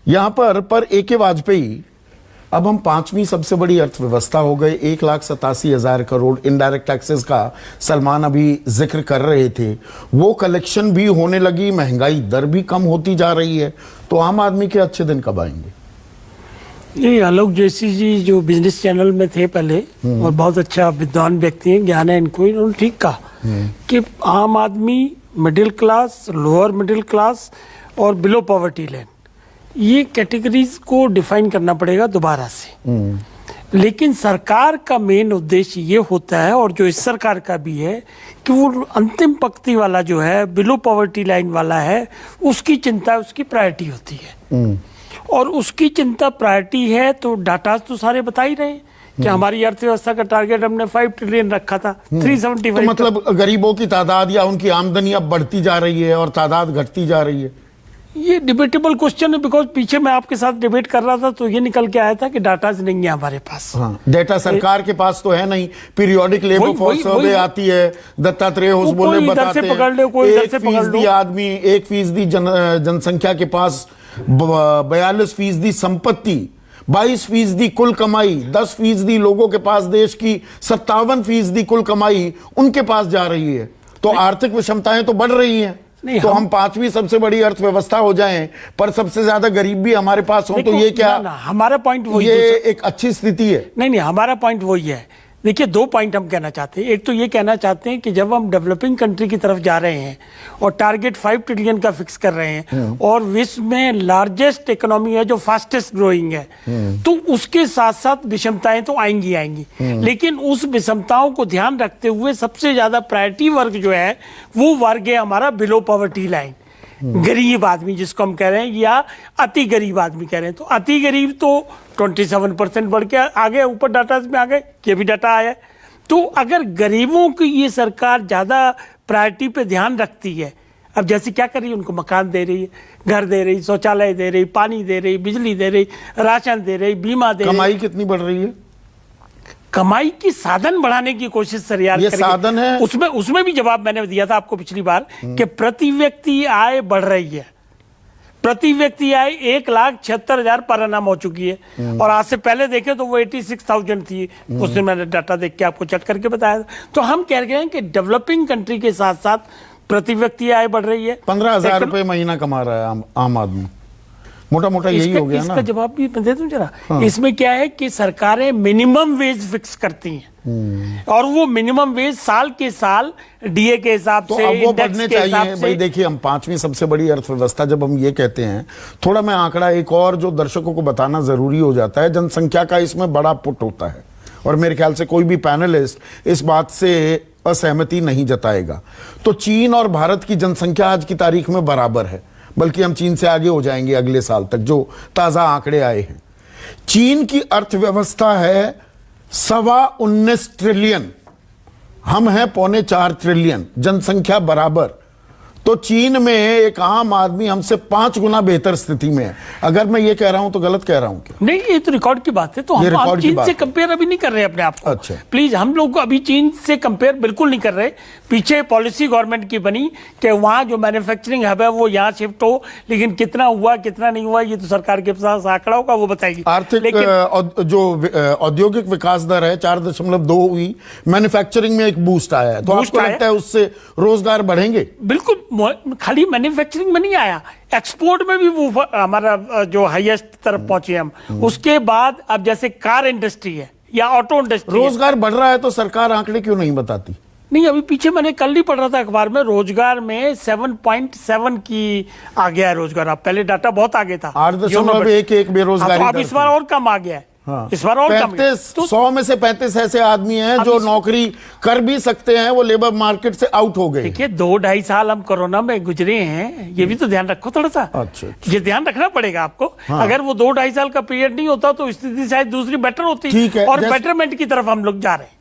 यहां पर AK वाजपेयी, अब हम 5वीं सबसे बड़ी अर्थव्यवस्था हो गए, 1,87,000 करोड़ इनडायरेक्ट टैक्सेस का सलमान अभी जिक्र कर रहे थे, वो कलेक्शन भी होने लगी, महंगाई दर भी कम होती जा रही है, तो आम आदमी के अच्छे दिन कब आएंगे? ये आलोक जोशी जी जो बिजनेस चैनल में थे पहले और बहुत अच्छा विद्वान व्यक्ति हैं, ज्ञान है इनको, इन्होंने ठीक कहा कि आम आदमी, middle class, lower middle class और बिलो पॉवर्टी लाइन, ये कैटेगरीज को डिफाइन करना पड़ेगा दोबारा से। लेकिन सरकार का मेन उद्देश्य ये होता है, और जो इस सरकार का भी है, कि वो अंतिम पंक्ति वाला जो है, बिलो पॉवर्टी लाइन वाला है, उसकी चिंता, उसकी प्रायोरिटी होती है। और उसकी चिंता प्रायोरिटी है, तो डाटा तो सारे बता ही रहे हैं कि हमारी अर्थव्यवस्था का टारगेट हमने 5 ट्रिलियन रखा था, 375। तो मतलब गरीबों की तादाद या उनकी आमदनी अब बढ़ती जा रही है और तादाद घटती जा रही है? ये डिबेटेबल क्वेश्चन है, बिकॉज पीछे मैं आपके साथ डिबेट कर रहा था तो ये निकल के आया था कि डाटा नहीं है हमारे पास। हाँ, डेटा सरकार के पास तो है नहीं। पीरियोडिक लेबर फोर्स सर्वे आती है, दत्तात्रेय होसबोले बताते हैं 1% आदमी, 1% जनसंख्या के पास 42% संपत्ति, 22% कुल कमाई, 10% लोगों के पास देश की 57% कुल कमाई उनके पास जा रही है। तो आर्थिक विषमताएं तो बढ़ रही हैं। तो हम 5वीं सबसे बड़ी अर्थव्यवस्था हो जाएं, पर सबसे ज्यादा गरीब भी हमारे पास हो, तो ये क्या? हमारा पॉइंट वही, ये एक अच्छी स्थिति है? नहीं, हमारा पॉइंट वही है। देखिए, 2 पॉइंट हम कहना चाहते हैं। एक तो ये कहना चाहते हैं कि जब हम डेवलपिंग कंट्री की तरफ जा रहे हैं और टारगेट 5 ट्रिलियन का फिक्स कर रहे हैं, और विश्व में लार्जेस्ट इकोनॉमी है जो फास्टेस्ट ग्रोइंग है, तो उसके साथ साथ विषमताएं तो आएंगी। लेकिन उस विषमताओं को ध्यान रखते हुए सबसे ज्यादा प्रायोरिटी वर्ग जो है, वो वर्ग है हमारा बिलो पॉवर्टी लाइन, गरीब आदमी जिसको हम कह रहे हैं, या अति गरीब आदमी कह रहे हैं। तो अति गरीब तो 27% बढ़ के आ गए, ऊपर डाटा में आ गए, ये भी डाटा आया है। तो अगर गरीबों की ये सरकार ज्यादा प्रायोरिटी पे ध्यान रखती है, अब जैसे क्या कर रही है, उनको मकान दे रही है, घर दे रही, शौचालय दे रही, पानी दे रही, बिजली दे रही, राशन दे रही, बीमा दे रही। कमाई कितनी बढ़ रही है? कमाई की साधन बढ़ाने की कोशिश सरकार ये साधन है। उसमें भी जवाब मैंने दिया था आपको पिछली बार कि प्रति व्यक्ति आय बढ़ रही है। प्रति व्यक्ति आय 1,76,000 पर annum हो चुकी है, और आज से पहले देखें तो वो 86,000 थी। उस दिन मैंने डाटा देख के आपको चेक करके बताया था। तो हम कह रहे हैं कि डेवलपिंग कंट्री के साथ साथ प्रति व्यक्ति आय बढ़ रही है। 15,000 रुपए महीना कमा रहा है आम आदमी, मोटा मोटा यही हो गया ना। इसका जवाब भी मैं दे दूं जरा। हाँ। इसमें क्या है कि सरकारें मिनिमम वेज फिक्स करती हैं, और वो मिनिमम वेज साल के साल डीए के हिसाब से, अब वो बढ़ने चाहिए। भाई देखिए, हम 5वीं सबसे बड़ी अर्थव्यवस्था जब हम ये कहते हैं, थोड़ा मैं आंकड़ा एक और जो दर्शकों को बताना जरूरी हो जाता है, जनसंख्या का इसमें बड़ा पुट होता है, और मेरे ख्याल से कोई भी पैनलिस्ट इस बात से असहमति नहीं जताएगा। तो चीन और भारत की जनसंख्या आज की तारीख में बराबर है, बल्कि हम चीन से आगे हो जाएंगे अगले साल तक, जो ताजा आंकड़े आए हैं। चीन की अर्थव्यवस्था है 19.25 ट्रिलियन, हम हैं 4.25 ट्रिलियन, जनसंख्या बराबर। तो चीन में एक आम आदमी हमसे 5 गुना बेहतर स्थिति में है। अगर मैं ये कह रहा हूं तो गलत कह रहा हूं क्या? नहीं, ये तो रिकॉर्ड की बात है। तो हम चीन से कंपेयर अभी नहीं कर रहे अपने आप को। अच्छा, प्लीज, हम लोग अभी चीन से कंपेयर बिल्कुल नहीं कर रहे। पीछे पॉलिसी गवर्नमेंट की बनी कि वहां जो मैन्युफैक्चरिंग हब है वो यहाँ शिफ्ट हो, लेकिन कितना हुआ कितना नहीं हुआ ये तो सरकार के पास आंकड़ा होगा, वो बताएगी। आर्थिक जो औद्योगिक विकास दर है 4.2 हुई, मैन्युफैक्चरिंग में एक बूस्ट आया है, तो आपको लगता है उससे रोजगार बढ़ेंगे? बिल्कुल, खाली मैन्युफैक्चरिंग में नहीं आया, एक्सपोर्ट में भी वो हमारा जो हाईएस्ट तरफ पहुंचे हम। उसके बाद अब जैसे कार इंडस्ट्री है या ऑटो इंडस्ट्री, रोजगार बढ़ रहा है, तो सरकार आंकड़े क्यों नहीं बताती? नहीं, अभी पीछे मैंने कल ही पढ़ रहा था अखबार में, रोजगार में 7.7 की आ गया है रोजगार। अब पहले डाटा बहुत आगे था, 8.11 बेरोजगारी। अब इस बार और कम आ गया है। हाँ। इस बार और 100 में से 35 ऐसे आदमी हैं जो नौकरी कर भी सकते हैं, वो लेबर मार्केट से आउट हो गए। देखिए, 2-2.5 साल हम कोरोना में गुजरे हैं, ये भी तो ध्यान रखो थोड़ा सा। अच्छा। ये ध्यान रखना पड़ेगा आपको। हाँ। अगर वो 2-2.5 साल का पीरियड नहीं होता तो स्थिति शायद दूसरी बेटर होती, और बेटरमेंट की तरफ हम लोग जा रहे हैं।